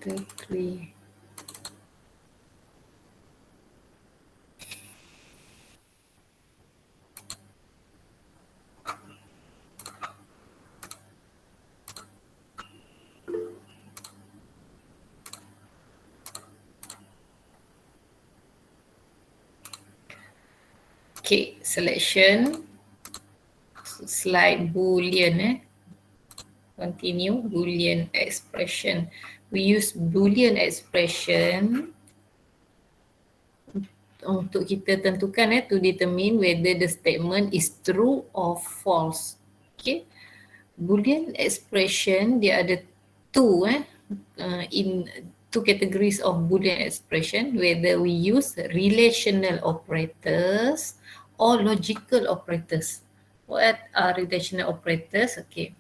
category. Okay, selection, slide boolean continue, boolean expression. We use boolean expression untuk kita tentukan to determine whether the statement is true or false. Okay, boolean expression dia ada in two categories of boolean expression, whether we use relational operators or logical operators. What are relational operators? Okay,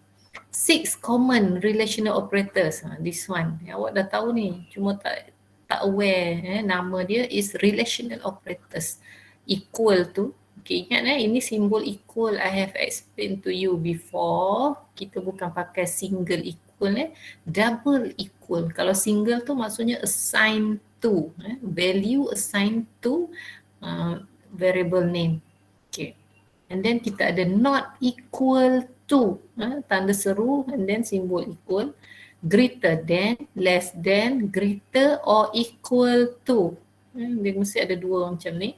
6 common relational operators. This one awak dah tahu ni, cuma tak aware nama dia is relational operators. Equal to, okay, ingat ini simbol equal I have explained to you before. Kita bukan pakai single equal, double equal. Kalau single tu maksudnya assign to, value assigned to variable name. Okay, and then kita ada not equal to, tanda seru and then simbol equal, greater than, less than, greater or equal to. Dia mesti ada dua macam ni,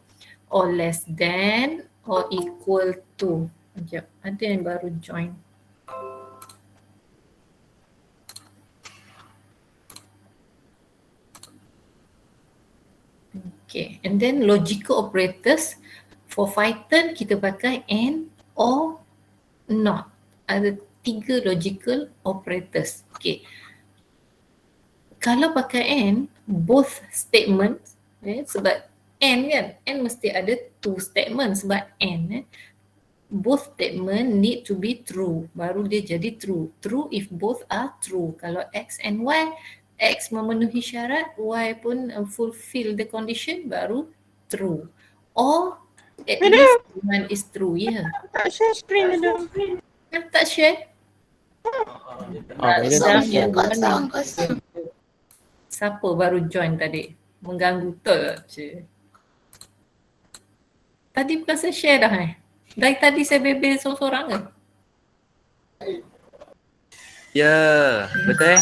or less than or equal to. Sekejap, ada yang baru join. Okay, and then logical operators. For Python kita pakai and, or, not. Ada 3 logical operators. Okay, kalau pakai and, both statements, sebab and kan, and mesti ada 2 statements sebab and, both statement need to be true, baru dia jadi true. True if both are true. Kalau X and Y, X memenuhi syarat, Y pun fulfill the condition, baru true. Or at least one is true, ya. Tak share screen madam. Tak share? Siapa baru join tadi? Mengganggu betul. Tadi bukan saya share dah Dari tadi saya bebel seorang-seorang ke? Ya, betul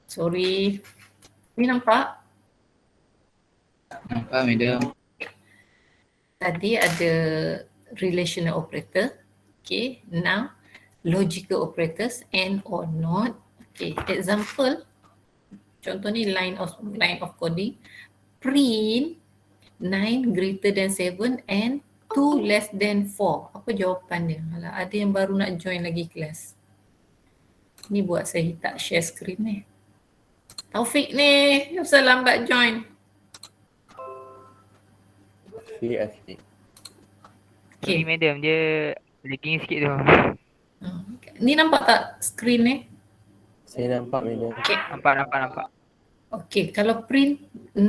Sorry. Ni nampak? Nampak madam. Tadi ada relational operator. Okay, now logical operators and or not. Okay, example. Contoh ni line of coding. Print 9 greater than 7 and 2 less than 4. Apa jawapan dia? Alah, ada yang baru nak join lagi kelas. Ni buat saya tak share screen ni. Taufik ni, kenapa lambat join? Asli. Okay madam, dia lagging sikit tu. Ni nampak tak screen ni? Saya nampak madam. Okay. Nampak. Okay, kalau print 9,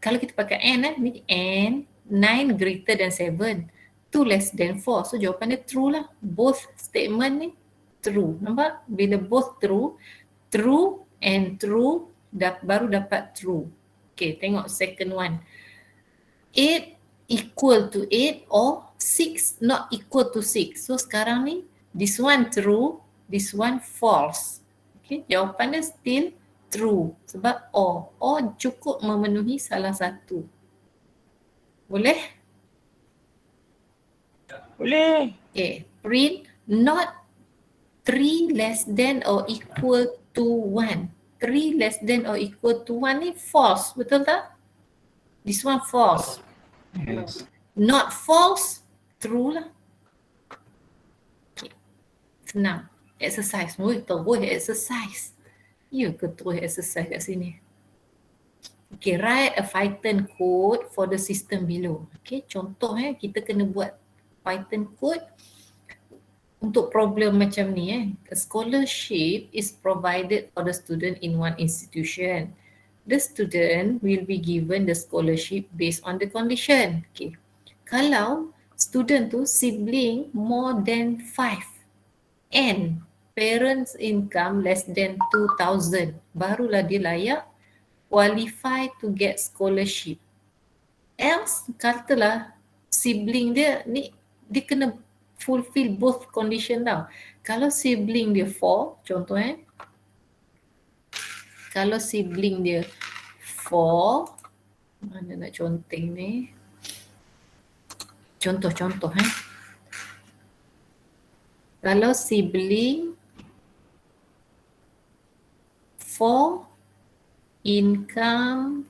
kalau kita pakai and ni and 9 greater than 7, 2 less than 4. So jawapan dia true lah. Both statement ni true. Nampak? Bila both true, true and true baru dapat true. Okay, tengok second one. 8 equal to 8 or 6 not equal to 6. So sekarang ni, this one true, this one false. Okay, jawapan dia still true sebab or cukup memenuhi salah satu. Boleh? Boleh. Okay, print not 3 less than or equal to 1. 3 less than or equal to 1 ni false, betul tak? This one false. Yes. Not false, true lah. Okay. Senang. Exercise. Terus exercise. Ya ke terus exercise kat sini? Okay, write a Python code for the system below. Okay, contoh kita kena buat Python code untuk problem macam ni. A scholarship is provided for the student in one institution. The student will be given the scholarship based on the condition. Okay. Kalau student tu sibling more than 5 and parents income less than 2,000, barulah dia layak qualify to get scholarship. Else, katalah sibling dia ni, dia kena fulfill both condition tau. Kalau sibling dia 4, contoh kalau sibling dia 4, mana nak conteng ni? Contoh kalau sibling 4 income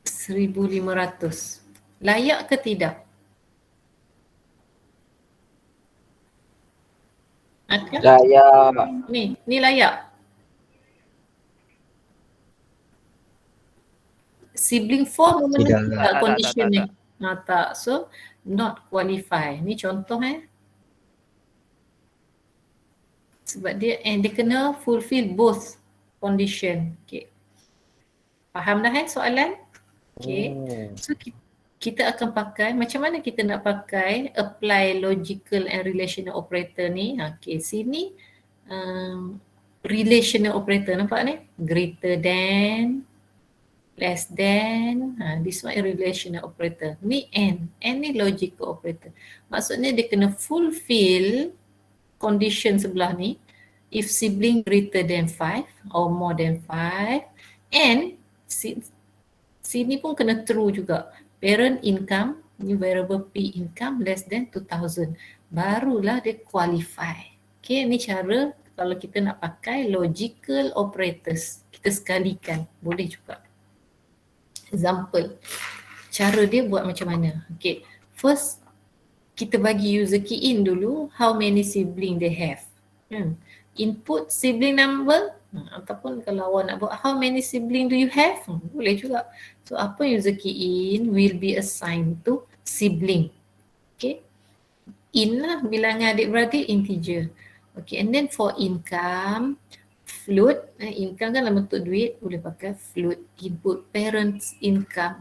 1,500, layak ke tidak? Ada? Layak. Ni layak. Sibling 4 memenuhi Tidak. tak Tak, condition tak, ni? tak. Tak. So, not qualify. Ni contoh sebab dia kena fulfill both condition. Okay. Faham dah soalan? Okay. So kita akan pakai, macam mana kita nak pakai apply logical and relational operator ni? Okay, sini relational operator, nampak ni? Greater than, less than, this one relational operator. Ni and ni logical operator. Maksudnya dia kena fulfill condition sebelah ni. If sibling greater than 5 or more than 5, and sini pun kena true juga. Parent income, ni variable P income less than 2,000. Barulah dia qualify. Okay, ni cara kalau kita nak pakai logical operators. Kita sekalikan, boleh juga. Example, cara dia buat macam mana? Okay, first kita bagi user key in dulu how many sibling they have. Input sibling number, ataupun kalau awak nak buat how many sibling do you have, boleh juga. So apa user key in will be assigned to sibling. Okay, in lah bilangan adik-beradik integer. Okay, and then for income, float, income kan dalam bentuk duit, boleh pakai float. Input parents income,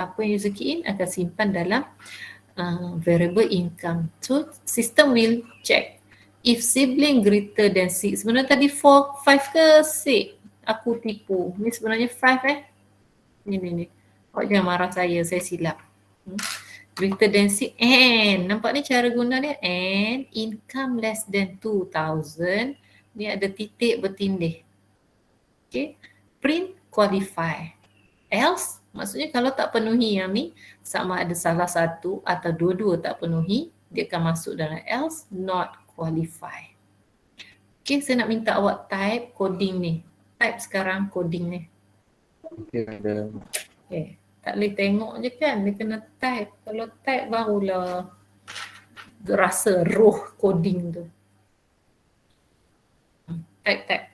apa yang user key in akan simpan dalam variable income. So system will check if sibling greater than 6. Sebenarnya tadi 4, 5 ke 6? Aku tipu. Ni sebenarnya 5 Ni. Kau jangan marah saya silap. Greater than 6 and, nampak ni cara guna dia? And income less than 2,000. Ni ada titik bertindih. Okay. Print qualify. Else, maksudnya kalau tak penuhi yang ni, sama ada salah satu atau dua-dua tak penuhi, dia akan masuk dalam else not qualify. Okay, saya nak minta awak type coding ni. Type sekarang coding ni. Okay, madam. Okay, tak boleh tengok je kan, dia kena type. Kalau type barulah rasa roh coding tu. Type.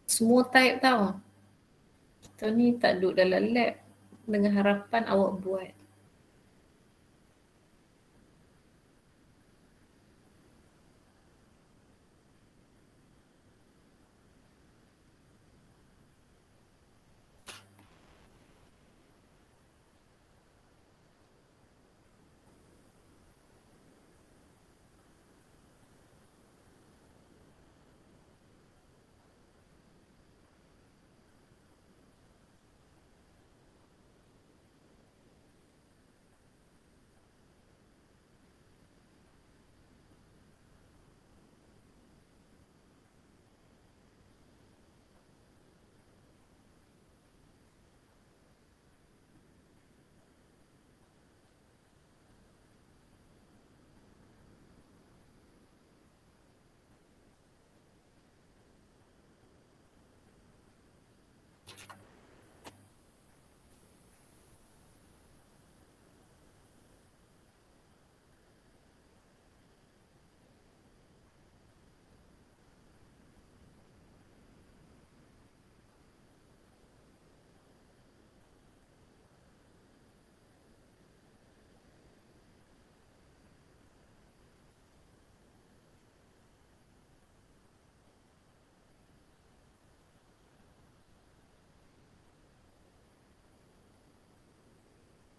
Semua type tau. Tahun ni tak duduk dalam lab dengan harapan awak buat.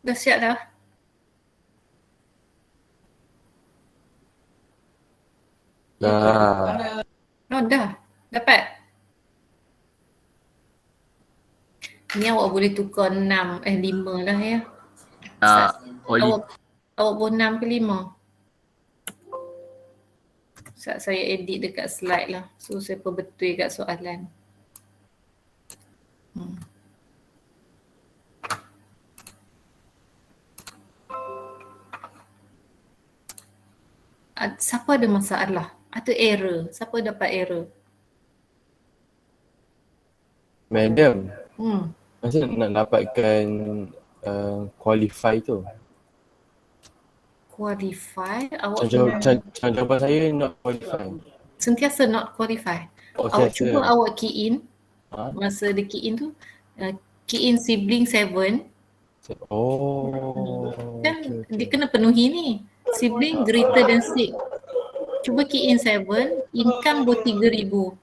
Dah siap dah? Dah. Oh dah. Dapat? Ni awak boleh tukar 5 lah ya. Oli. Awak pun 6 ke 5? Saya edit dekat slide lah. So saya perbetul kat soalan. Siapa ada masalah? Ada error? Siapa dapat error? Madam, Hmm. masa nak dapatkan qualify tu. Qualify? Awak Macam jawapan saya not qualify. sentiasa not qualify. Oh, Awak sentiasa. cuba awak key in. Ha? Masa dia key in tu, key in sibling 7. Oh. Kan dia kena penuhi ni. Sibling greater than 6. Cuba key in 7, income buat 3,000.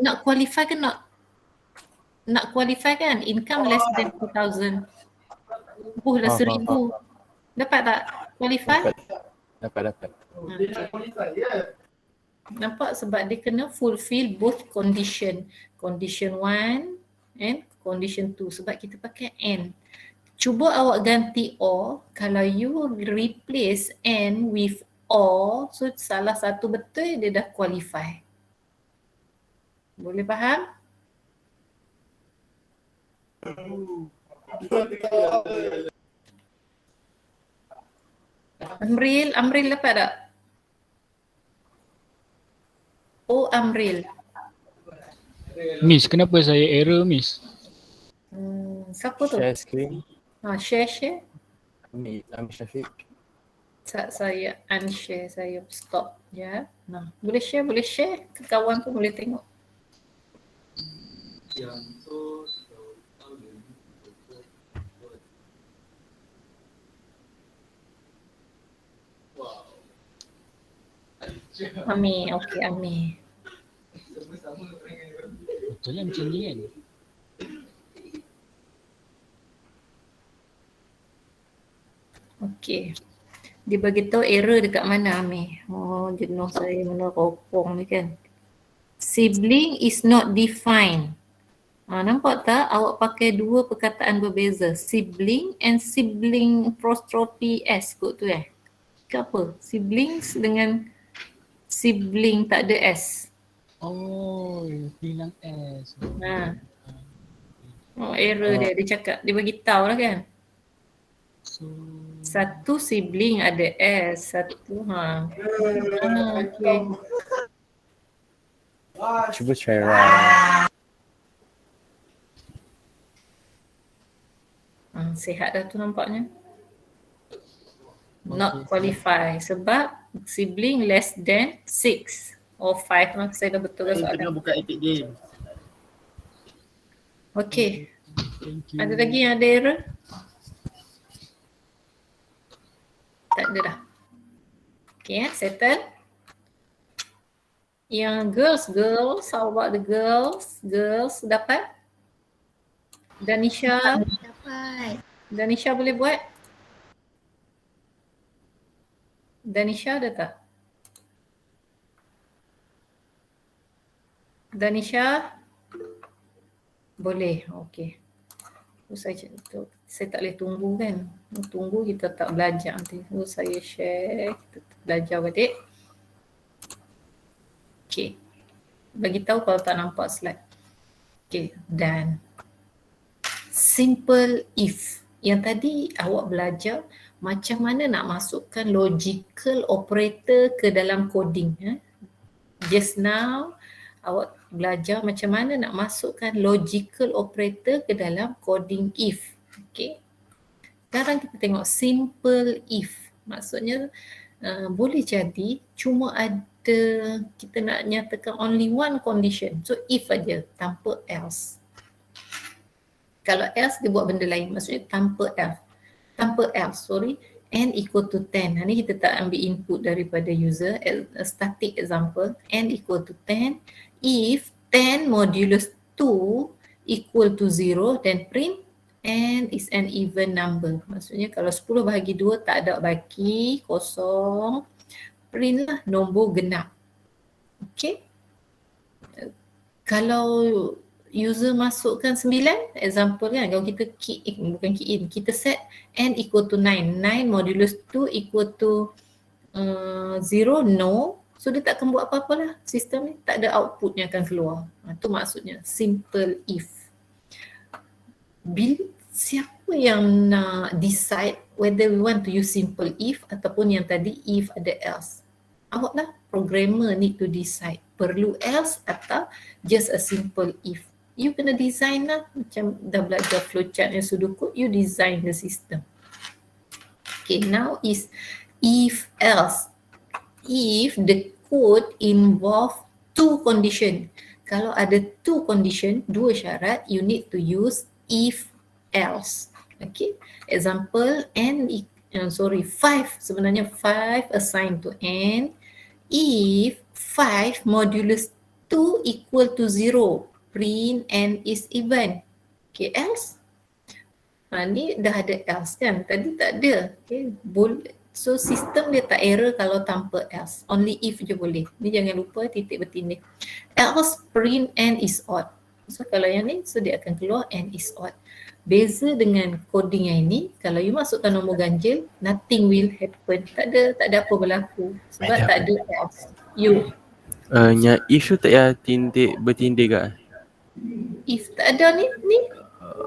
Nak qualify ke nak qualify kan? Income less than 2,000. Dah 1,000. Dapat tak? Qualify? Dapat. Nampak sebab dia kena fulfill both condition. Condition 1 and condition 2 sebab kita pakai and. Cuba awak ganti or, kalau you replace and with or, so salah satu betul dia dah qualify. Boleh faham? Amril dapat tak? Oh, Amril. Miss, kenapa saya error, Miss? Siapa tu? Share screen. Share. Ambil Syafiq. Saya unshare, saya stop ya. Nah, boleh share ke kawan pun boleh tengok. Ami, okey Ami. Betul lah macam ni kan? Okey. Dia bagi tahu error dekat mana Ami. Oh, jenuh saya mana kopong ni kan. Sibling is not defined. Nampak tak? Awak pakai dua perkataan berbeza. Sibling and sibling apostrophe S kot tu Ke apa? Siblings dengan sibling tak ada S. Oh, bilang S. Oh, error dia. Dia cakap, dia bagi tahu lah kan. So, Satu sibling ada S, satu okey. Cuba try run. Sihat dah tu nampaknya. Not qualify sebab sibling less than 6 or 5 lah. Saya dah betul soalan. Tengah buka Epic Game. Okey. thank you. Ada lagi yang ada error? Tak ada dah. Okay, settle. Yang girls, how about the girls? Girls dapat? Danisha? Dapat. Danisha boleh buat? Danisha ada tak? Danisha? Boleh, okey. Saya tak boleh tunggu kan. Tunggu kita tak belajar nanti. So saya share, kita belajar balik. Okey. Bagi tahu kalau tak nampak slide. Okey, dan simple if. Yang tadi awak belajar macam mana nak masukkan logical operator ke dalam coding. Just now awak belajar macam mana nak masukkan logical operator ke dalam coding if. Okay. Sekarang kita tengok simple if. Maksudnya boleh jadi cuma ada kita nak nyatakan only one condition. So if aja tanpa else. Kalau else dia buat benda lain. Maksudnya tanpa else. N equal to 10. Ni kita tak ambil input daripada user. A static example. N equal to 10. If 10 modulus 2 equal to 0, then print n is an even number. Maksudnya kalau 10 bahagi 2 tak ada baki, kosong, print lah nombor genap. Okay. Kalau user masukkan 9, example kan, kalau kita bukan key in, kita set n equal to 9, 9 modulus 2 equal to 0, no. So dia tak akan buat apa-apa lah, sistem ni tak ada output yang akan keluar. Itu maksudnya simple if. Siapa yang nak decide whether we want to use simple if ataupun yang tadi if ada else? Awak lah, programmer need to decide perlu else atau just a simple if. You kena design lah, macam dah belajar flowchart yang sudoku, you design the system. Okay, now is if else. If the code involve two condition. Kalau ada two condition, dua syarat, you need to use if else. Okay, example n 5, sebenarnya 5 assigned to n if 5 modulus 2 equal to 0, print n is even. Okay, else. Ni dah ada else kan, tadi tak ada. Okay, so sistem dia tak error kalau tanpa else, only if je boleh. Ni jangan lupa titik bertindih. Else print n is odd. So kalau yang ni, so dia akan keluar n is odd. Beza dengan coding yang ini, kalau you masukkan nombor ganjil, nothing will happen. Tak ada apa berlaku sebab tak ada else. You Nya if tu tak payah bertindih ke? if tak ada ni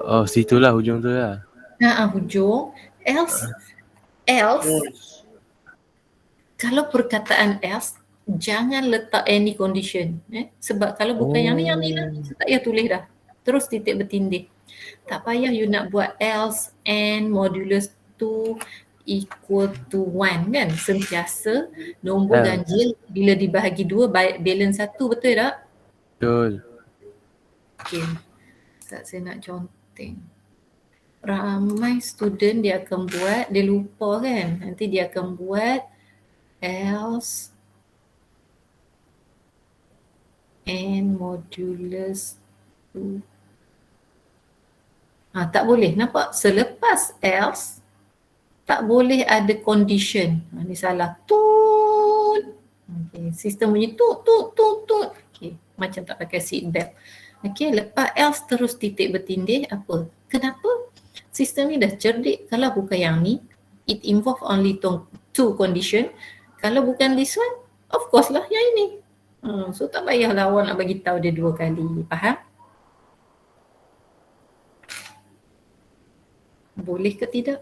Oh, situlah hujung tu lah. hujung. Else kalau perkataan else jangan letak any condition, sebab kalau bukan yang ni lah, tak payah tulis dah, terus titik bertindih. Tak payah you nak buat else n modulus 2 equal to 1 kan, sentiasa nombor ganjil bila dibahagi 2 balance 1, betul tak? Betul. Okay, saya nak conteng. Ramai student dia akan buat, dia lupa kan, nanti dia akan buat else n modulus 2. Tak boleh, nampak? Selepas else tak boleh ada condition. Ni salah. Tut. Okay, sistem bunyi tut. Okay, macam tak pakai seat belt. Okay, lepas else terus titik bertindih, apa? Kenapa? Sistem ni dah cerdik. Kalau bukan yang ni, it involve only two condition. Kalau bukan this one, of course lah yang ini. So tak payahlah awak nak bagi tahu dia 2 kali. Faham? Boleh ke tidak?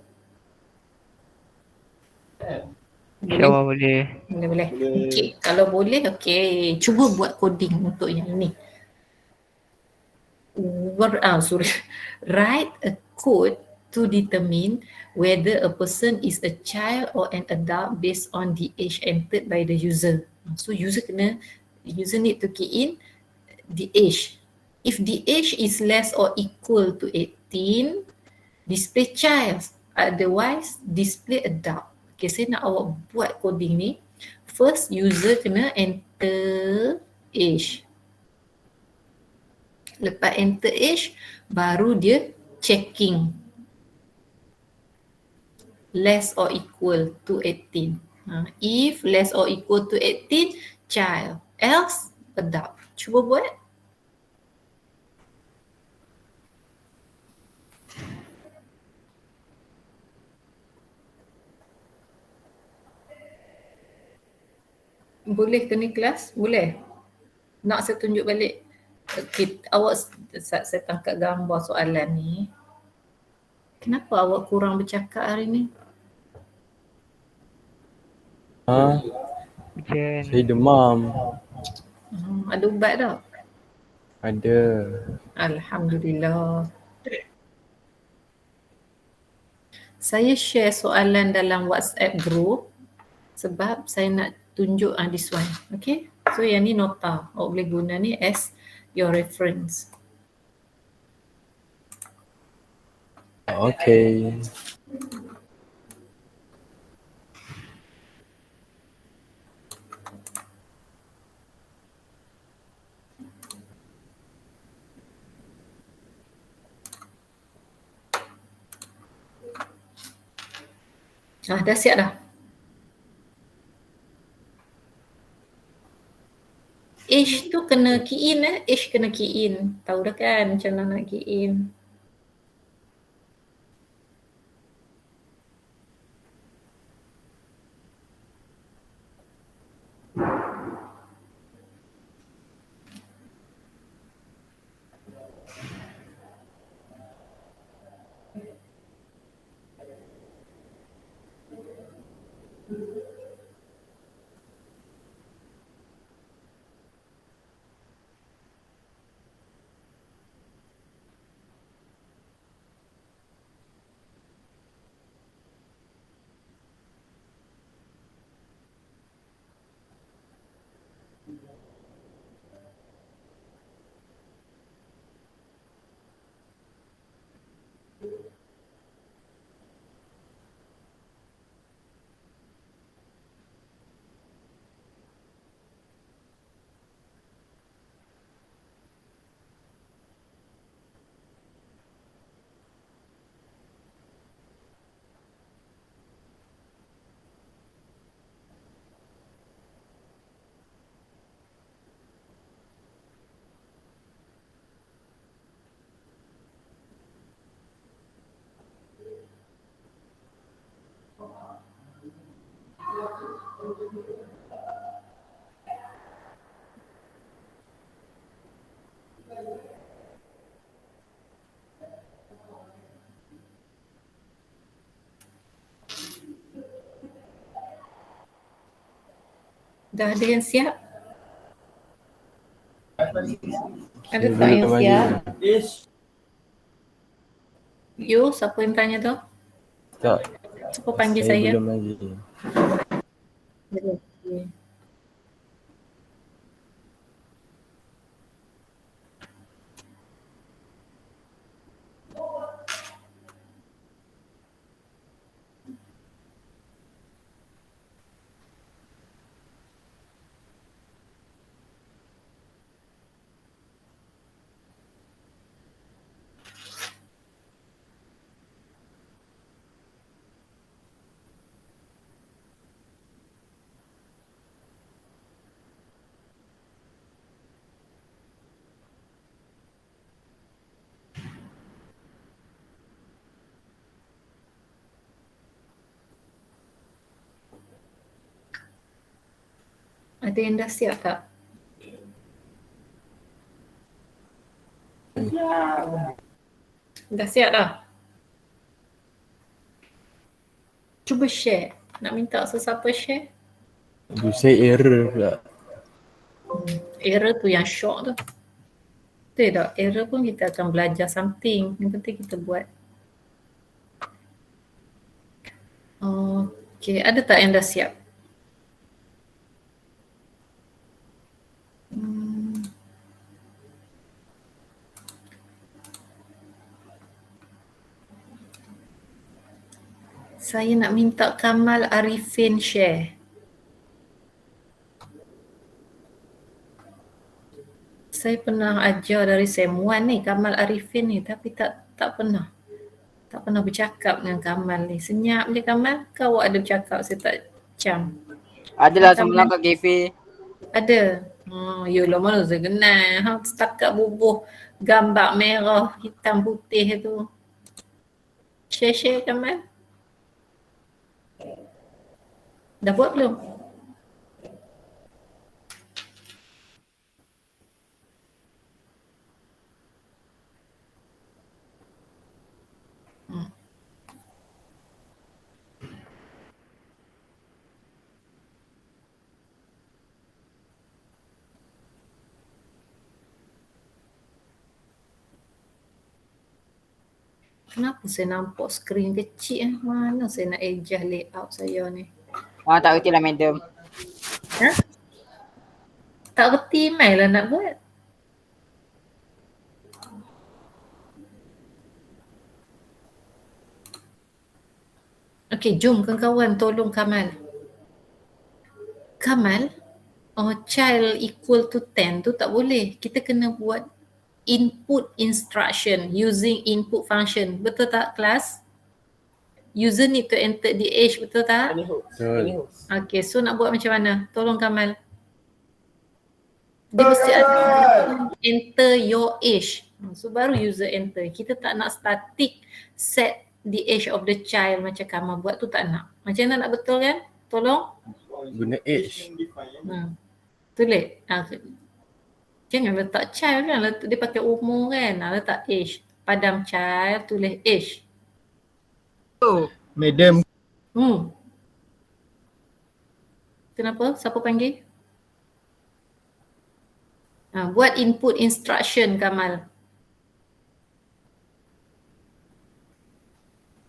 InsyaAllah boleh. Boleh. Okay, kalau boleh, okay. Cuba buat coding untuk yang ini. Write a code to determine whether a person is a child or an adult based on the age entered by the user. So user need to key in the age. If the age is less or equal to 18, display child, otherwise display adult. Okay, saya nak awak buat coding ni. First, user kena enter age. Lepas enter age, baru dia checking. Less or equal to 18. If less or equal to 18, child. Else, adult. Cuba buat. Boleh ke ni kelas? Boleh? Nak saya tunjuk balik? Okay, awak, saya tangkap gambar soalan ni. Kenapa awak kurang bercakap hari ni? Saya demam. Ada ubat tak? Ada. Alhamdulillah. Saya share soalan dalam WhatsApp group sebab saya nak tunjuk this one. Okay? So yang ni nota. Awak boleh guna ni as your reference. Okay. Dah siap dah. Age tu kena key in age kena key in. Tahu dah kan macam mana nak key in. Dah ada yang siap? Ada tak yang siap? You, siapa yang tanya tu? Tak. Siapa panggil saya? Belum lagi. Okay. Ada yang dah siap tak? Dah siap dah? Cuba share. Nak minta sesiapa share? Saya error pula. Error tu yang shock tu. Betul tak? Error pun kita akan belajar something. Yang penting kita buat. Okay, ada tak yang dah siap? Saya nak minta Kamal Arifin share. Saya pernah ajar dari SEM 1 ni, Kamal Arifin ni, tapi tak pernah. Tak pernah bercakap dengan Kamal ni. Senyap je Kamal. Kau ada bercakap, saya tak cam. Adalah semalam kat kafe. Ada. Yolah mana saya kenal. Setakat bubuh gambar merah, hitam, putih tu. Share Kamal. Dah buat belum? Kenapa saya nampak skrin kecil? Mana saya nak adjust layout saya ni? Tak reti lah madam. Ha? Tak reti mai lah nak buat. Okey, jom kawan-kawan tolong Kamal. Kamal, child equal to 10 tu tak boleh. Kita kena buat input instruction using input function. Betul tak kelas? User need to enter the age, betul tak? Betul. Okay, so nak buat macam mana? Tolong Kamal. Dia mesti ada enter your age. So baru user enter. Kita tak nak static set the age of the child macam Kamal buat tu, tak nak. Macam mana nak betul kan? Tolong. Guna age. Tulis. Jangan letak child kan. Dia pakai umur kan. Letak age. Padam child, tulis age. Madam, Kenapa? Siapa panggil? Buat input instruction Kamal.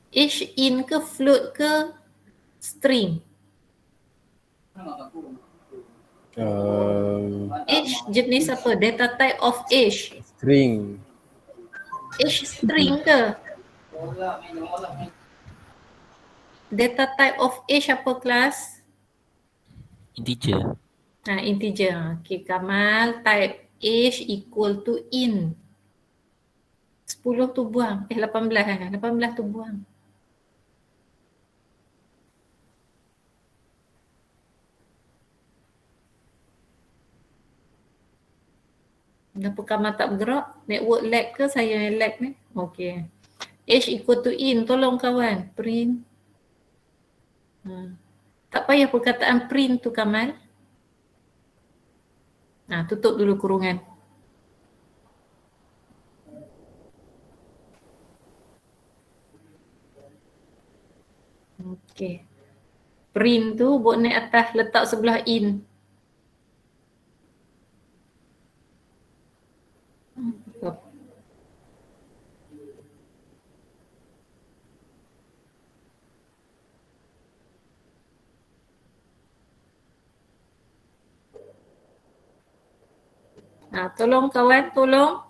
Age in ke float ke string? Age jenis apa? Data type of age. String. Age string ke? Data type of age apa kelas? Integer. Integer. Okay, Kamal type age equal to in. 10 tu buang. 18 kan? 18 tu buang. Kenapa Kamal tak bergerak? Network lag ke saya yang lag ni? Okay. Age equal to in. Tolong kawan. Print. Tak payah perkataan print tu Kamal. Tutup dulu kurungan. Okay. Print tu buat naik atas, letak sebelah in. Tolong kawan, tolong.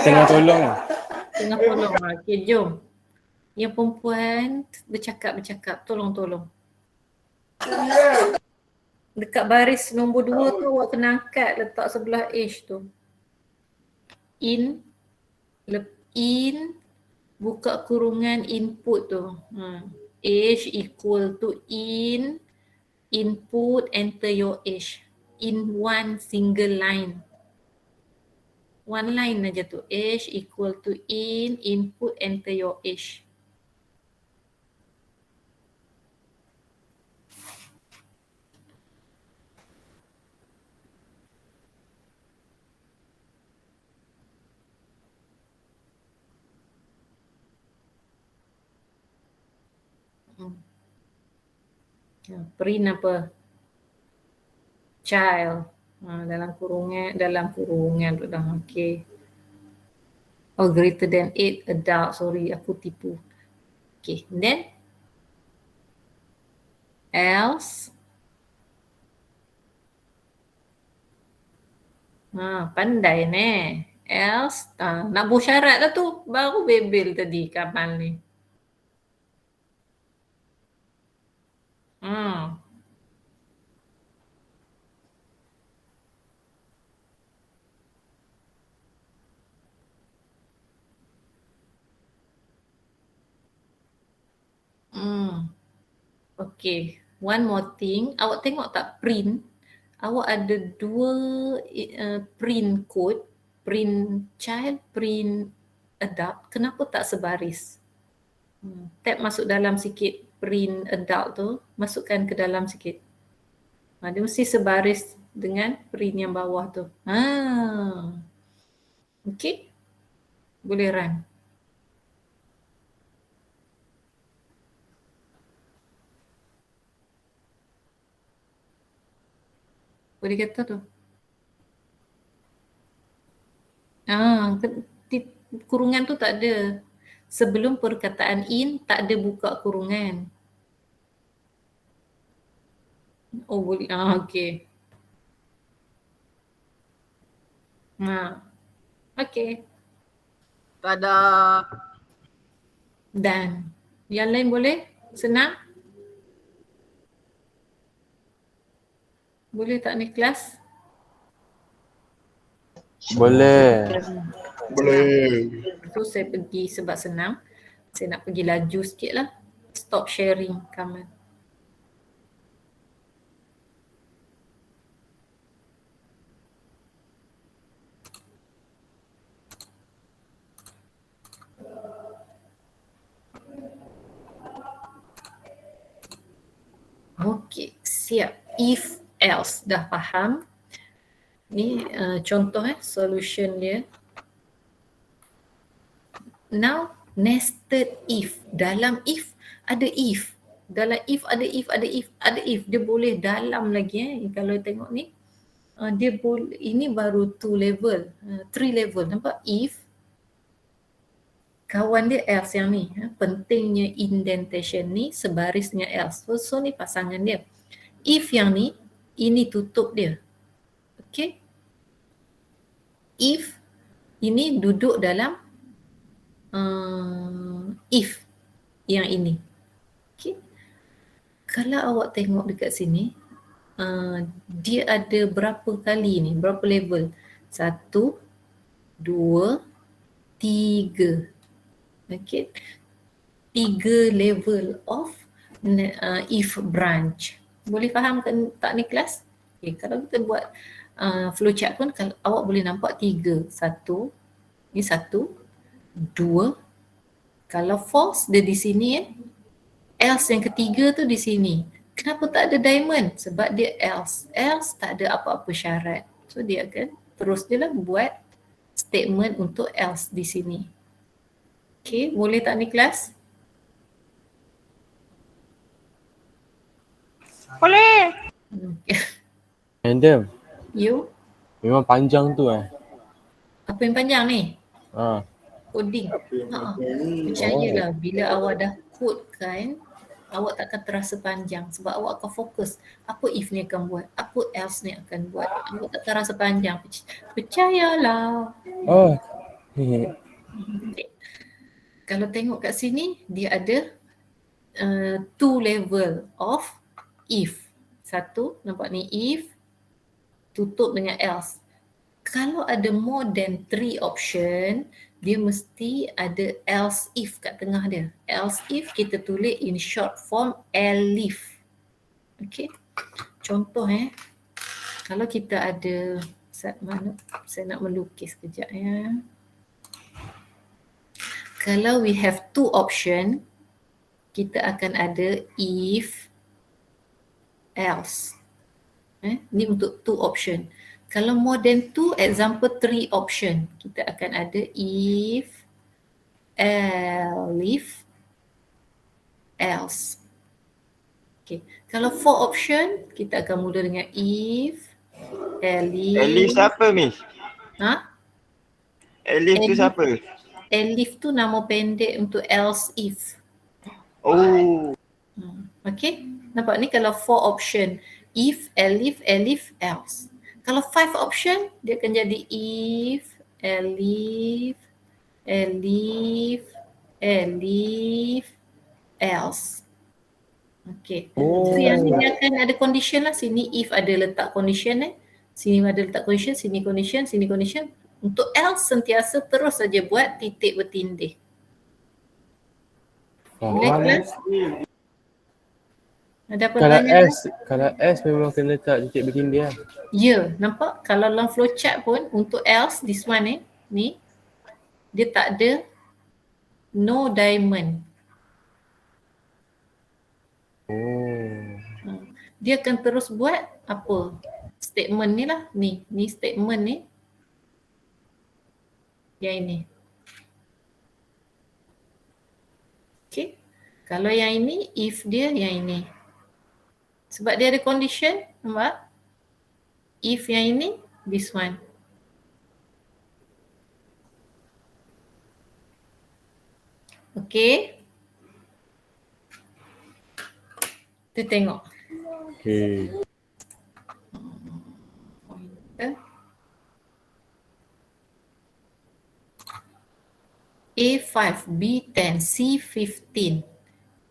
Tengah tolong. Tengah tolong. Okay, jom. Yang perempuan bercakap. Tolong. Dekat baris nombor 2 tu awak kena angkat, letak sebelah age tu. In, buka kurungan input tu. Age equal to in, input, enter your age. In one single line. One line aja tu. Age equal to in, input, enter your age. Print apa? Child. Dalam kurungan tu dah. Okay. Greater than 8 adult. Sorry, aku tipu. Okay, then else. Pandai ni. Else. Nak buat syarat lah tu. Baru bebel tadi Kamal ni. Okay, one more thing. Awak tengok tak print? Awak ada dua print code. Print child, print adult. Kenapa tak sebaris? Tab masuk dalam sikit print adult tu. Masukkan ke dalam sikit. Dia mesti sebaris dengan print yang bawah tu. Okay. Boleh run. Boleh kata tu. Kurungan tu tak ada. Sebelum perkataan in, tak ada buka kurungan. Oh boleh. Okay. Okay. Tada. Dan. Yang lain boleh? Senang? Boleh tak ni kelas? Boleh. Lepas tu saya pergi sebab senang. Saya nak pergi laju sikit lah. Stop sharing Kamal. Okey, siap. If else, dah faham. Ni contoh solution dia. Now, nested if. Dalam if, ada if. Dalam if, ada if, ada if, ada if. Dia boleh dalam lagi Kalau tengok ni, dia boleh, ini baru 2 level, 3 level. Nampak? If, kawan dia else yang ni. Pentingnya indentation ni sebaris dengan else. So ni pasangan dia. If yang ni, ini tutup dia. Okay. If, ini duduk dalam if yang ini. Okay. Kalau awak tengok dekat sini, dia ada berapa kali ni? Berapa level? 1, 2, 3. Okay. 3 level of if branch. Boleh faham tak ni kelas? Okay. Kalau kita buat flowchart pun, kalau awak boleh nampak 3. 1, ni 1, 2. Kalau false dia di sini else yang ketiga tu di sini. Kenapa tak ada diamond? Sebab dia else. Else tak ada apa-apa syarat. So dia akan terus dia lah buat statement untuk else di sini. Okay, boleh tak ni kelas? Boleh. Random. You? Memang panjang tu Apa yang panjang ni? Coding. Percayalah bila awak dah code kan, awak takkan terasa panjang sebab awak akan fokus apa if ni akan buat, apa else ni akan buat. Awak takkan rasa panjang. Percayalah. Okay. Kalau tengok kat sini, dia ada 2 level of if. 1, nampak ni if, tutup dengan else. Kalau ada more than 3 option, dia mesti ada else if kat tengah dia. Else if kita tulis in short form elif. Okay. Contoh kalau kita ada, saya nak melukis kejap Kalau we have 2 option, kita akan ada if, else. Ni untuk 2 option. Kalau more than 2, example 3 option, kita akan ada if, elif, else. Okay. Kalau 4 option, kita akan mula dengan if, elif. Elif siapa, Miss? Elif tu siapa? Elif tu nama pendek untuk else if. Oh. Okay. Nampak ni kalau 4 option. If, elif, elif, else. Kalau 5 option, dia akan jadi if, elif, elif, elif, else. Okay. So yang ni dia akan ada condition lah. Sini if ada letak condition Sini ada letak condition, sini condition, sini condition. Untuk else sentiasa terus saja buat titik bertindih. Boleh kelas? Ada pertanyaan? Kalau S memang kena letak titik bertindih lah. Ya, nampak? Kalau dalam flowchart pun untuk else, this one ni, dia tak ada no diamond. Dia akan terus buat apa? Statement ni lah, ni statement ni. Yang ini. Okay. Kalau yang ini, if dia yang ini. Sebab dia ada condition, nampak? If yang ini, this one. Okay. Kita tengok. Okay. A5, B10, C15.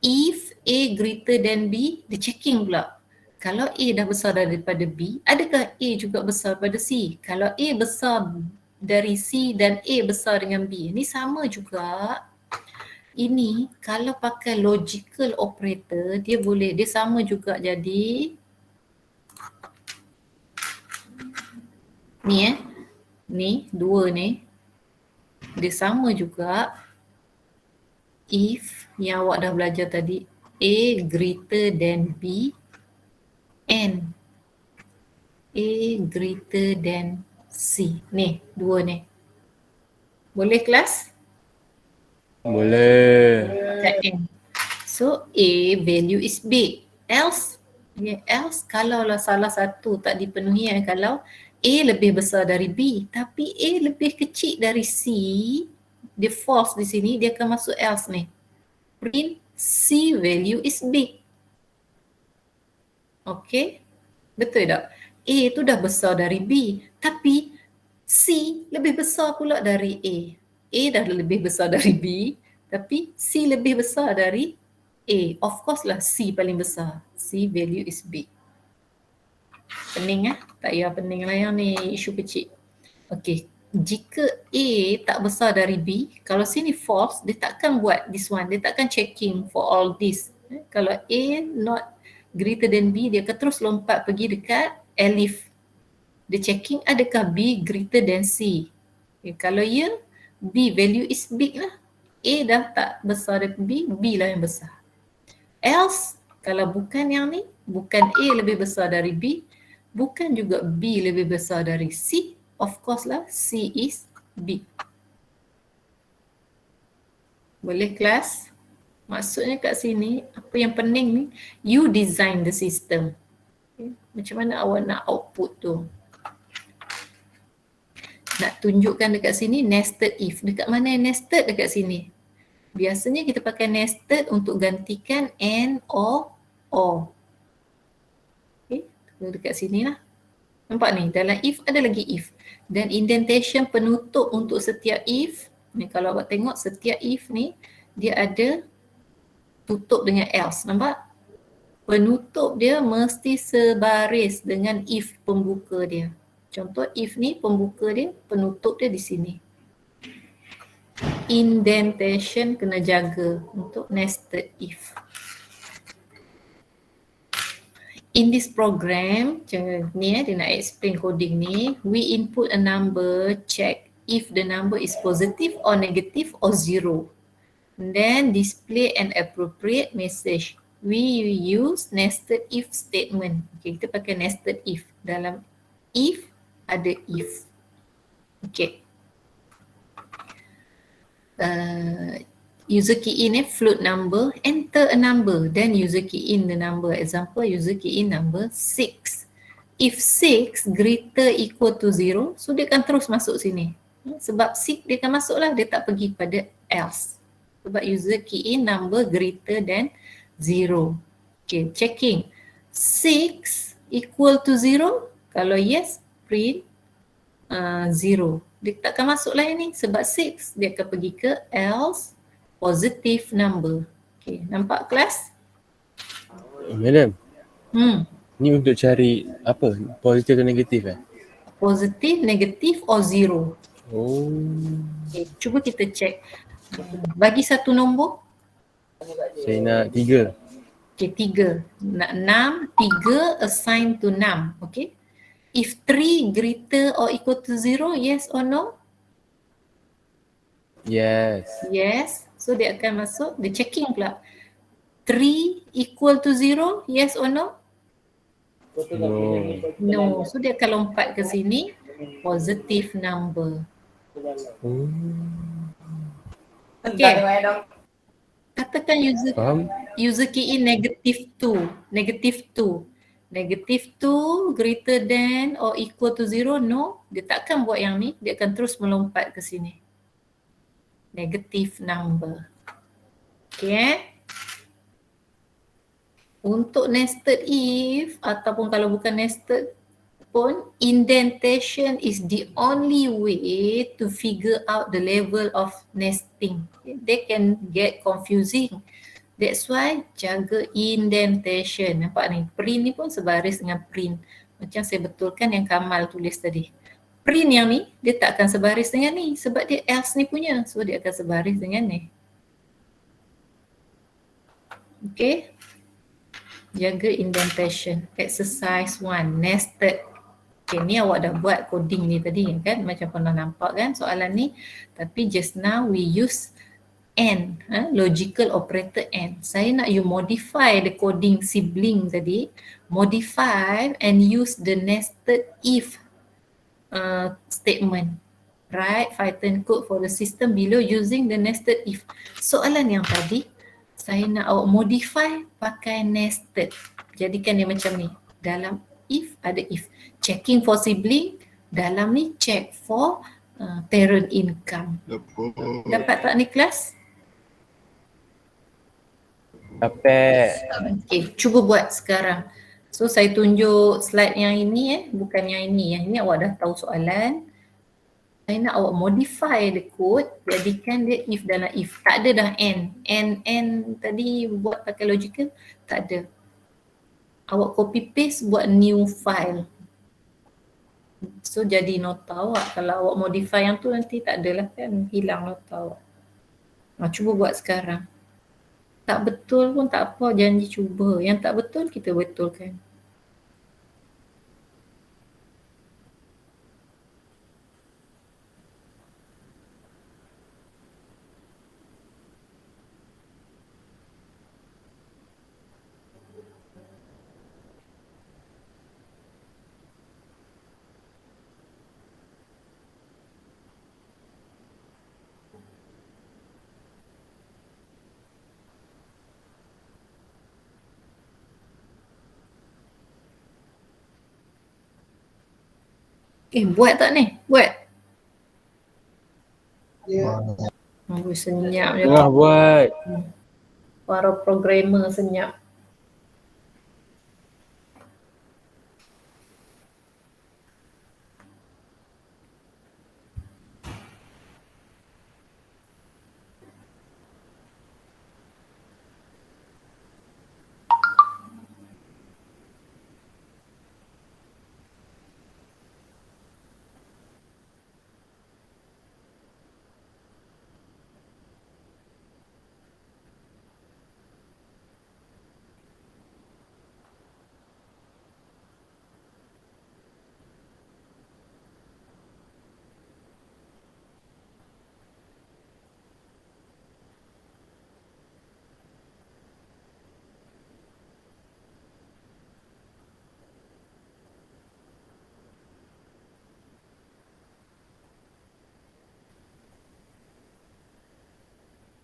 If A greater than B, dia checking pula. Kalau A dah besar daripada B, adakah A juga besar daripada C? Kalau A besar dari C dan A besar dengan B. Ni sama juga. Ini kalau pakai logical operator, dia sama juga jadi ni ni dua ni dia sama juga if yang awak dah belajar tadi A greater than B and A greater than C. Ni dua ni. Boleh kelas? Boleh. So A value is big. Else kalaulah salah satu tak dipenuhi, kalau A lebih besar dari B tapi A lebih kecil dari C, dia false di sini, dia akan masuk else ni. Print C value is big. Okay, betul tak? A tu dah besar dari B tapi C lebih besar pula dari A. A dah lebih besar dari B tapi C lebih besar dari A. Of course lah C paling besar. C value is big. Pening tak payah pening lah yang ni, isu kecil. Okay, jika A tak besar dari B, kalau sini false, dia takkan buat this one. Dia takkan checking for all this. Kalau A not greater than B, dia akan terus lompat pergi dekat elif. Dia checking adakah B greater than C. Okay, kalau ya, B value is big lah. A dah tak besar dari B, B lah yang besar. Else, kalau bukan yang ni, bukan A lebih besar dari B, bukan juga B lebih besar dari C, of course lah C is big. Boleh kelas? Maksudnya kat sini, apa yang pening ni, you design the system. Okay. Macam mana awak nak output tu? Nak tunjukkan dekat sini nested if. Dekat mana yang nested? Dekat sini. Biasanya kita pakai nested untuk gantikan and or. Okay, dekat sini lah. Nampak ni, dalam if ada lagi if. Dan indentation penutup untuk setiap if. Ni kalau awak tengok setiap if ni, dia ada tutup dengan else. Nampak? Penutup dia mesti sebaris dengan if pembuka dia. Contoh if ni pembuka dia, penutup dia di sini. Indentation kena jaga untuk nested if. In this program, macam ni dia nak explain coding ni, we input a number, check if the number is positive or negative or zero. And then display an appropriate message. We use nested if statement. Okay, kita pakai nested if. Dalam if ada if. Okay. User key in float number, enter a number, then user key in the number. Example, user key in number 6. If 6 greater equal to 0, so dia akan terus masuk sini. Sebab 6 dia akan masuk lah, dia tak pergi pada else. Sebab user key in number greater than 0. Okay, checking. 6 equal to 0, kalau yes, print 0. Dia takkan masuk lah ini sebab 6 dia akan pergi ke else positive number. Okay, nampak kelas? Madam, ni untuk cari apa? Positif atau negatif Positif, negatif or 0. Oh. Okay, cuba kita check. Bagi satu nombor. Saya nak 3. Okay, 3. Nak 6, 3 assign to 6. Okay. If 3 greater or equal to 0, yes or no? Yes. Yes. So dia akan masuk, dia checking pula. 3 equal to 0, yes or no? No. No. So dia akan lompat ke sini, positive number. Okay. Katakan user key in negative 2. Negative 2. Negative 2 greater than or equal to 0, no. Dia takkan buat yang ni, dia akan terus melompat ke sini. Negative number. Okay. Untuk nested if ataupun kalau bukan nested pun, indentation is the only way to figure out the level of nesting. They can get confusing. That's why jaga indentation. Nampak ni, print ni pun sebaris dengan print. Macam saya betulkan yang Kamal tulis tadi. print yang ni, dia tak akan sebaris dengan ni sebab dia else ni punya. So dia akan sebaris dengan ni. Okay. Jaga indentation. Exercise 1, nested. Okay, ni awak dah buat coding ni tadi kan, macam pernah nampak kan soalan ni. Tapi just now we use AND, logical operator AND. Saya nak you modify the coding sibling tadi, modify and use the nested if statement. Write Python code for the system below using the nested if. Soalan yang tadi, saya nak awak modify pakai nested. Jadikan dia macam ni. Dalam if ada if. Checking for sibling, dalam ni check for parent income. Dapat tak ni kelas? Dapat. Okay, cuba buat sekarang. So saya tunjuk slide yang ini bukan yang ini. Yang ini awak dah tahu soalan. Saya nak awak modify the code, jadikan dia if dalam if. Tak ada dah and tadi buat pakai logical, tak ada. Awak copy paste buat new file. So jadi nota awak. Kalau awak modify yang tu nanti tak adalah kan, hilang nota awak. Cuba buat sekarang. Tak betul pun tak apa, janji cuba. Yang tak betul kita betulkan. Buat tak ni? Buat? Senyap je. Tengah buat. Para programmer senyap.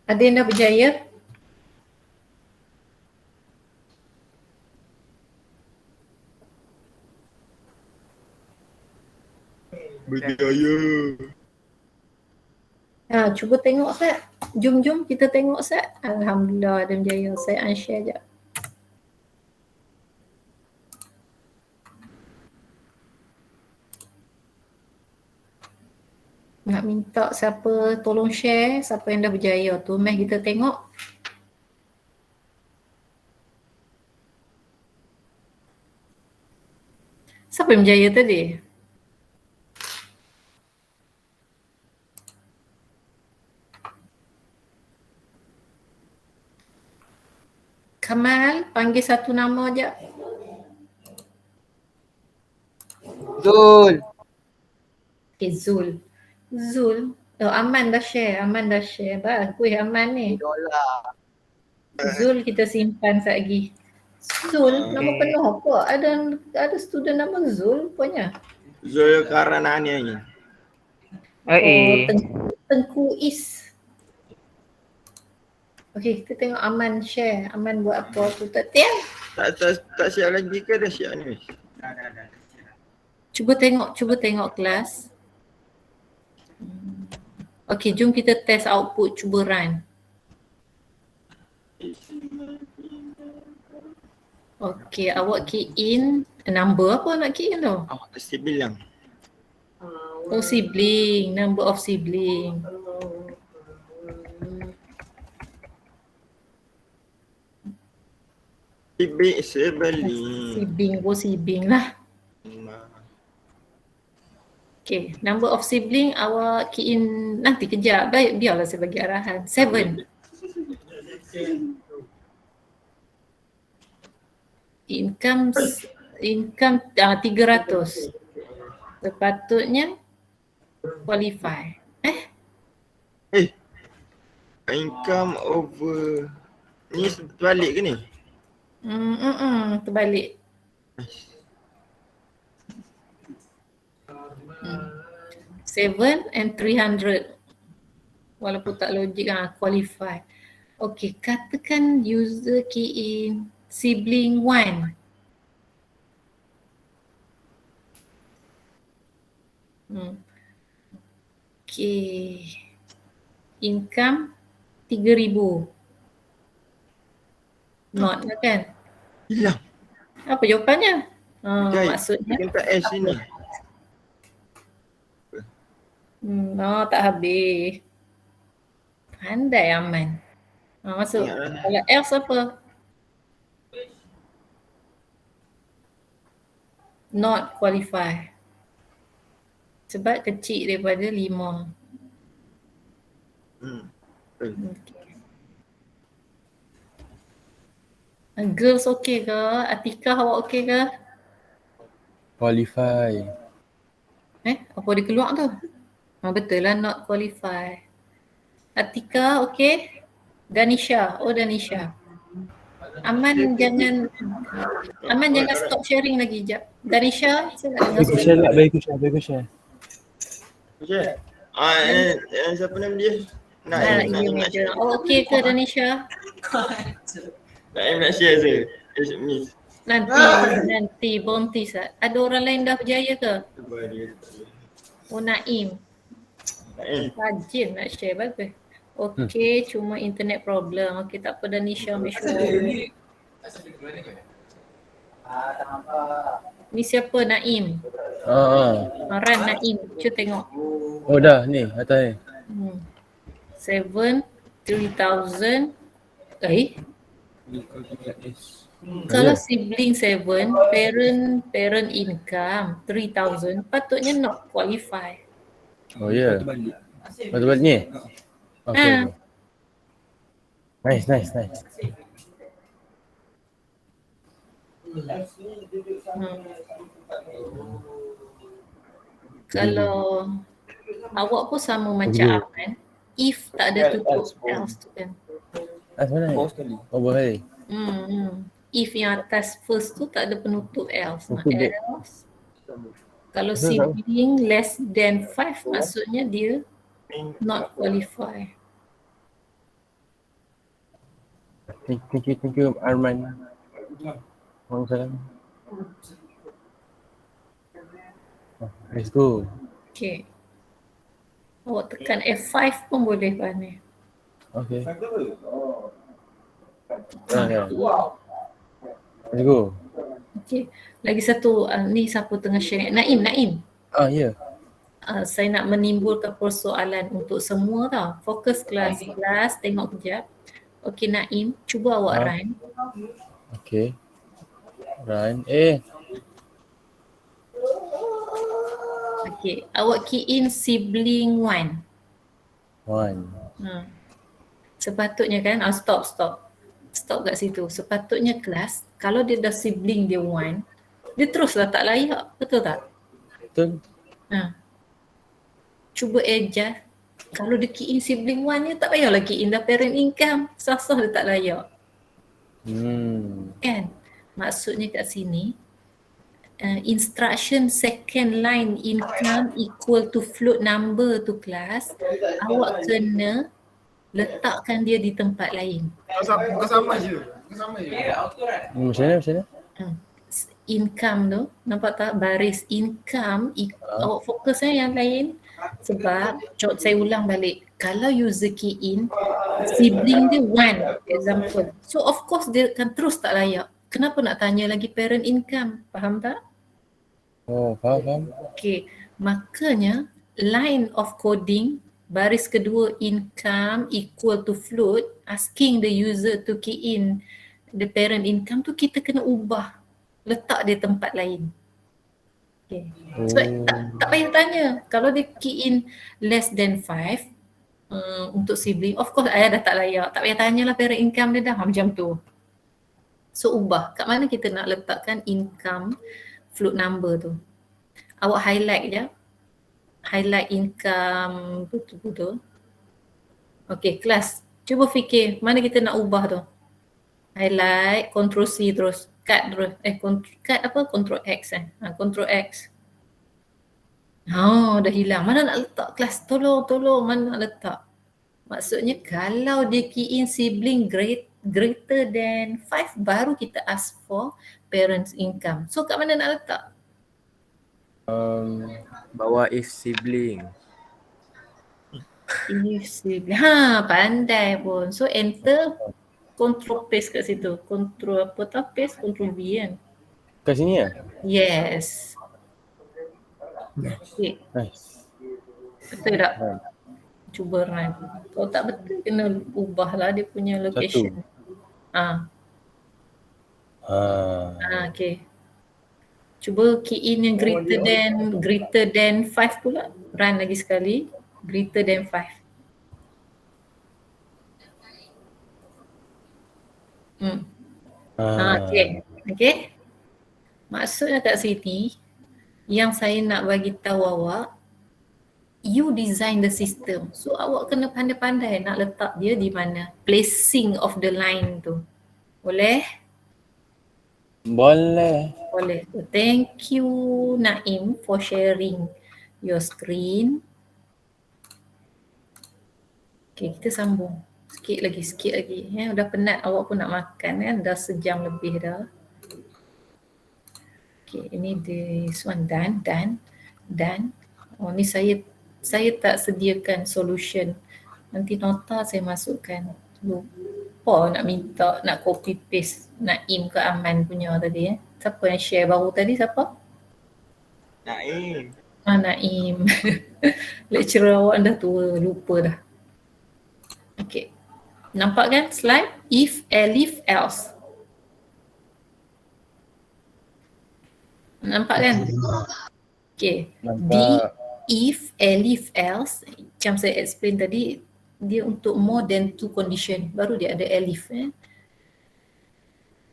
Ada yang dah berjaya? Berjaya. Cuba tengok Ustaz. Jom kita tengok Ustaz. Alhamdulillah ada berjaya. Saya unshare je. Nak minta siapa tolong share siapa yang dah berjaya tu. Meh kita tengok. Siapa yang berjaya tadi? Kamal, panggil satu nama je. Zul. Okay, Zul. Aman dah share. Bagus Aman ni. Dolar. Zul kita simpan sekejap lagi. Zul, nama penuh apa? Ada student nama Zul punya. Zul Karanani ni. Tengku Is. Okay, kita tengok Aman share. Aman buat apa tu tak tiang? Tak siap lagi ke dah siap ni? Cuba tengok kelas. Okay, jom kita test output, cuba run. Okay, awak key in number apa nak key in tu? Awak mesti bilang. Oh, sibling, number of sibling. Sibling. Sibling lah. Okay, number of sibling awak key in nanti kejap. Baik, biarlah saya bagi arahan. 7. Income 300. Sepatutnya qualify. Income over ni terbalik ke ni? Terbalik. 7 and 300. Walaupun tak logik qualify. Okay, katakan user key in sibling 1. Okay. Income 3,000. Not lah kan? Hilang. Apa jawapannya? Jai, Maksudnya Kita S ni. tak habis. Pandai Aman. Masuk. Ingatlah. Kalau else apa? Not qualify. Sebab kecil daripada 5. Girls okay ke? Atika awak okay ke? Qualify. Apa dia keluar tu? Betul lah not qualify. Atika okay? Danisha. Danisha. Aman jangan stop sharing lagi jap. Danisha, saya nak dengar Bagi suara. share lah, bagi share. Okay. Siapa nama dia? Naim je. Awak okay ke Danisha? Naim nak share saya. Miss. Nanti bounty sat. Ada orang lain dah berjaya ke? Naim. Rajin nak share, bagus. Okay, cuma internet problem. Okay, tak apa Danisha, make sure. Ni siapa? Naim. Ran Naim. Cuba tengok. Oh dah ni atas ni. 7, 3,000. Kalau sibling 7, parent income 3,000, patutnya not qualify. Oh ya. Betul ni. Okay. Nice. Kalau awak pun sama macam Aman, if tak ada tutup else tu kan. Mana ni? Oh boleh. If yang atas first tu tak ada penutup else. Tutup dia. Else. Kalau sibling less than 5 maksudnya dia not qualify. Thank you Arman. Waalaikumsalam. Let's go. Okay. Awak tekan F5 pun boleh Fahmi. Okay. Let's go. Okay. Lagi satu, ni siapa tengah share? Naim. Ya. Saya nak menimbulkan persoalan untuk semua tau. Fokus kelas, tengok kejap. Okay Naim, cuba awak run. Okay. Run. Okay, awak key in sibling 1. 1. Sepatutnya kan, stop kat situ. Sepatutnya kelas, kalau dia dah sibling dia 1, dia teruslah tak layak, betul tak? Betul. Cuba adjust. Kalau dia key in sibling 1 ni, tak payahlah key in dah parent income. Sah-sah dia tak layak. Kan? Maksudnya kat sini, instruction second line income equal to float number tu kelas, awak kena letakkan dia di tempat lain. Bukan sama je. Macam mana? Income tu, nampak tak? Baris income, awak fokus yang lain. Sebab, saya ulang balik, kalau user key in, sibling dia 1, example. So of course dia akan terus tak layak. Kenapa nak tanya lagi parent income? Faham tak? Oh, faham. Okay, makanya line of coding baris kedua income equal to float, asking the user to key in the parent income tu kita kena ubah, letak dia tempat lain. Okay. Sebab tak payah tanya. Kalau dia key in less than 5 untuk sibling, of course ayah dah tak layak. Tak payah tanyalah parent income dia dah macam tu. So ubah. Kat mana kita nak letakkan income float number tu? Awak highlight je. Highlight income betul-betul. Okay, kelas. Cuba fikir mana kita nak ubah tu. Highlight, Ctrl C terus. Cut terus. Cut apa? Ctrl X Ctrl X. Dah hilang. Mana nak letak kelas? Tolong. Mana nak letak? Maksudnya kalau dia key in sibling greater than 5, baru kita ask for parents income. So kat mana nak letak? Bawah if sibling. If sibling. Pandai pun. So enter, control paste kat situ. Control apa tau? Paste, control V kan? Kat sini ya? Yes. Okay. Nice. Betul tak? Cuba run. Kalau tak betul, kena ubahlah dia punya location. Okay. Cuba key in yang greater than 5 pula. Run lagi sekali. Greater than 5. Okay. Maksudnya kat sini, yang saya nak bagi tahu awak, you design the system. So awak kena pandai-pandai nak letak dia di mana. Placing of the line tu. Boleh? Boleh. Thank you Naim for sharing your screen. Okay, kita sambung. Sikit lagi. Dah penat, awak pun nak makan kan. Dah sejam lebih dah. Okay, ini this one done. Oh, ni saya tak sediakan solution. Nanti nota saya masukkan. Lupa nak copy paste Naim ke Aman punya tadi. Siapa yang share baru tadi? Siapa? Naim. Naim. Lecturer awak dah tua, lupa dah. Okay. Nampak kan slide? If, elif, else. Nampak kan? Okay. If, elif, else. Macam saya explain tadi, dia untuk more than 2 condition. Baru dia ada elif.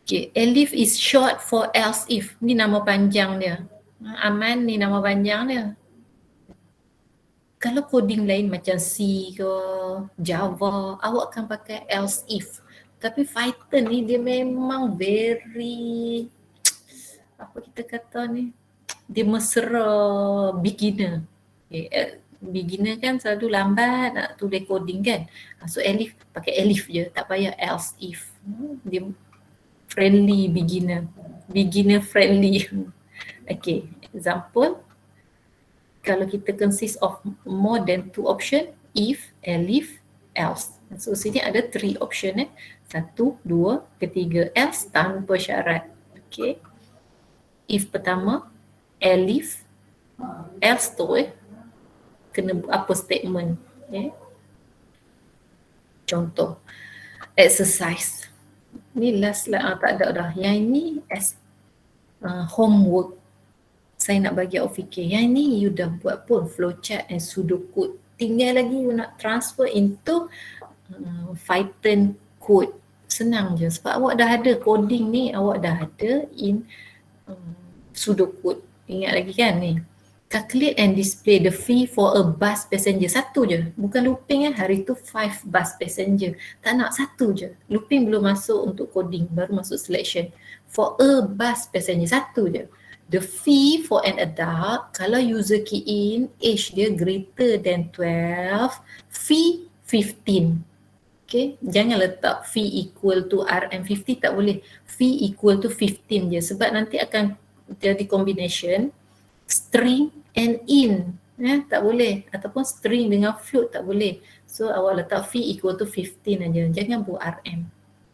Okay. Elif is short for else if. Ni nama panjang dia. Aman ni nama panjang dia. Kalau coding lain macam C ke Java, awak akan pakai else if. Tapi Python ni dia memang very, apa kita kata ni, dia mesra beginner. Okay. Beginner kan selalu lambat nak tulis coding kan. So elif, pakai elif je, tak payah else if. Dia friendly beginner friendly. Okay, example. Kalau kita consist of more than 2 option, if, elif, else. So sini ada 3 option 1, 2, ketiga. Else tanpa syarat. Okay. If pertama, elif, else tu kena apa statement. Okay. Contoh, exercise. Ni last lah, tak ada dah. Yang ini as homework. Saya nak bagi awak fikir, yang ni you dah buat pun flowchart and pseudocode. Tinggal lagi you nak transfer into Python code. Senang je sebab awak dah ada coding ni, awak dah ada in pseudocode. Ingat lagi kan ni. Calculate and display the fee for a bus passenger. Satu je. Bukan looping hari tu 5 bus passenger. Tak nak, satu je. Looping belum masuk untuk coding, baru masuk selection. For a bus passenger, satu je. The fee for an adult, kalau user key in age dia greater than 12, fee 15. Okay, jangan letak fee equal to RM50, tak boleh. Fee equal to 15 je sebab nanti akan jadi combination string and in. Tak boleh. Ataupun string dengan float tak boleh. So awak letak fee equal to 15 aja. Jangan buat RM.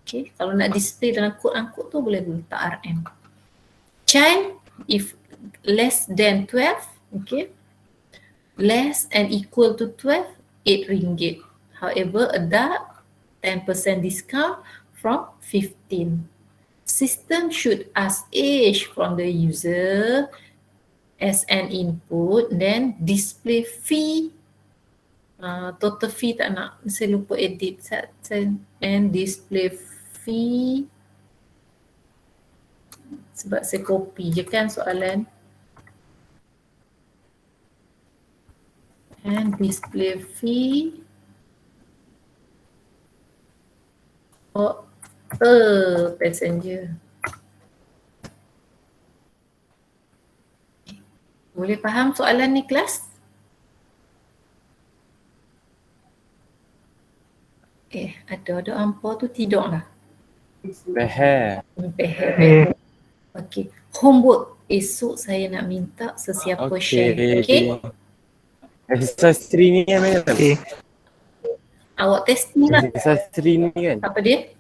Okay, kalau nak display dalam kod angkut tu boleh letak RM. Child, if less than 12, okay, less and equal to 12, RM8. However, adult, 10% discount from 15. System should ask age from the user as an input, then display fee. Total fee tak nak, saya lupa edit. And display fee, sebab saya copy je kan soalan. And display fee for a passenger. Boleh faham soalan ni kelas? Ada ampau tu tidur lah. Behar. Behar. Okey. Homework esok saya nak minta sesiapa share. Okey? Exercise 3 ni kan madam? Okay. Awak testing lah. Exercise 3 ni kan? Apa dia?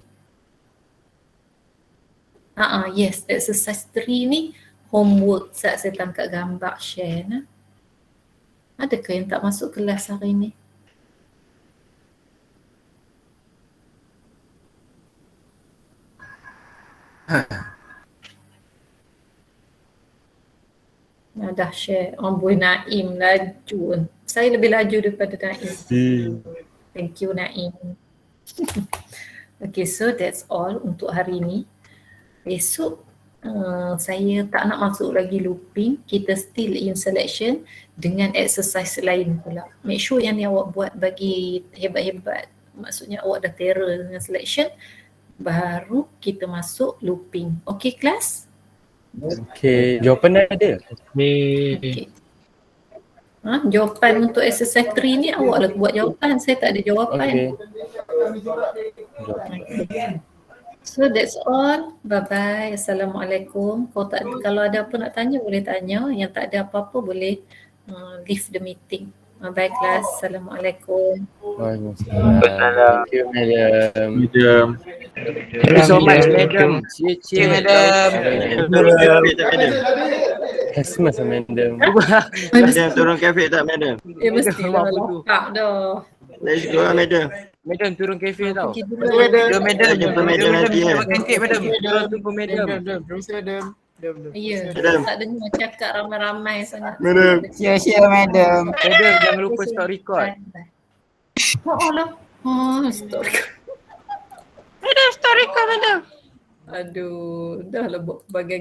Yes, exercise 3 ni homework saat saya tangkap gambar share nah. Adakah yang tak masuk kelas hari ni? Dah share. Boy Naim laju. Saya lebih laju daripada Naim. Thank you Naim. Okay, so that's all untuk hari ni. Besok saya tak nak masuk lagi looping. Kita still in selection dengan exercise lain pula. Make sure yang ni awak buat bagi hebat-hebat. Maksudnya awak dah terror dengan selection. Baru kita masuk looping. Okay kelas? Okay, jawapan dah ada. Okay. Jawapan untuk exercise 3 ni awak lah buat jawapan. Saya tak ada jawapan. Okay. So that's all. Bye-bye. Assalamualaikum. Kalau ada apa nak tanya boleh tanya. Yang tak ada apa-apa boleh leave the meeting. Bye class. Assalamualaikum. Waalaikumsalam. Thank you madam. Thank you so much madam. Cheer madam. Christmas madam. Madam turun kafe tak madam? Mesti lah lengkap dah. Let's go madam. Madam turun kafe tau. Pergi dulu. Madam. Jumpa madam nanti ya. Cantik madam. Jumpa madam. Ya, Madam. tak dengar cakap ramai-ramai sangat. Madam. Share madam. Madam jangan lupa stop record. Allah. Stop record. Aduh, dah lah buat bagai